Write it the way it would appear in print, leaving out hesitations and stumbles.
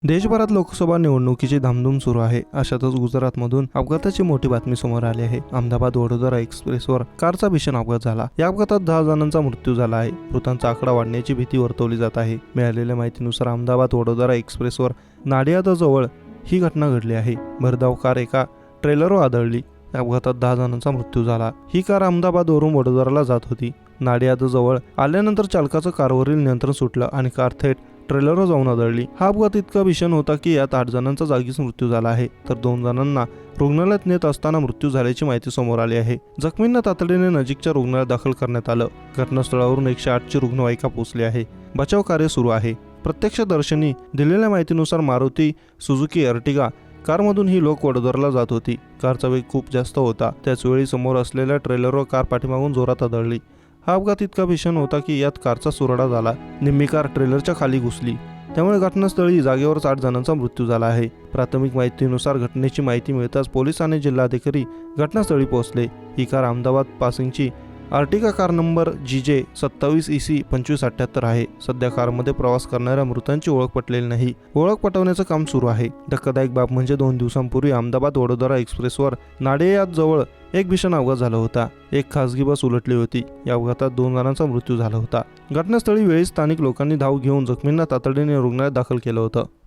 देशभरात लोकसभा निवडणुकीची धामधूम सुरू आहे. अशातच गुजरातमधून अपघाताची मोठी बातमी समोर आली आहे. अहमदाबाद वडोदरा एक्सप्रेसवर कारचा भीषण अपघात झाला. या अपघातात 10 जणांचा मृत्यू झाला आहे. मृतांचा आकडा वाढण्याची भीती वर्तवली जात आहे. मिळालेल्या माहितीनुसार अहमदाबाद वडोदरा एक्सप्रेसवर नाडियादजवळ ही घटना घडली आहे. भरधाव कार एका ट्रेलरवर आदळली. या अपघातात 10 जणांचा मृत्यू झाला. ही कार अहमदाबादवरून वडोदराला जात होती. नाडियादजवळ आल्यानंतर चालकाचं कारवरील नियंत्रण सुटलं आणि कार थेट ट्रेलरवर जाऊन आदळली. हा अपघात इतका भीषण होता की यात 8 जणांचा जागीच मृत्यू झाला आहे, तर 2 जणांना रुग्णालयात नेत असताना मृत्यू झाल्याची माहिती समोर आली आहे. जखमींना तातडीने नजीकच्या रुग्णालयात दाखल करण्यात आलं. घटनास्थळावरून 108 ची रुग्णवाहिका पोहोचली आहे. बचाव कार्य सुरू आहे. प्रत्यक्षदर्शींनी दिलेल्या माहितीनुसार मारुती सुझुकी अर्टिगा कारमधून ही लोक वडोदराला जात होती. कारचा वेग खूप जास्त होता. त्याचवेळी समोर असलेल्या ट्रेलरवर कार पाठीमागून जोरात आदळली. हा अपघात इतका भीषण होता की यात कारचा सुरडा झाला. निम्मी कार ट्रेलरच्या खाली घुसली. त्यामुळे घटनास्थळी जागेवरच 8 जणांचा मृत्यू झाला आहे. प्राथमिक माहितीनुसार घटनेची माहिती मिळताच पोलीस आणि जिल्हाधिकारी घटनास्थळी पोहोचले. ही कार अहमदाबाद पासिंगची Ertiga car number GJ 27 EC 2578 आहे. सध्या कारमध्ये प्रवास करणाऱ्या मृतांची ओळख पटलेली नाही. ओळख पटवण्याचं काम सुरू आहे. धक्कादायक बाब म्हणजे 2 दिवसांपूर्वी अहमदाबाद वडोदरा एक्सप्रेसवर नाडियादजवळ एक भीषण अपघात झाला होता. एक खासगी बस उलटली होती. या अपघातात 2 जणांचा मृत्यू झाला होता. घटनास्थळी वेळीच स्थानिक लोकांनी धाव घेऊन जखमींना तातडीने रुग्णालयात दाखल केलं होतं.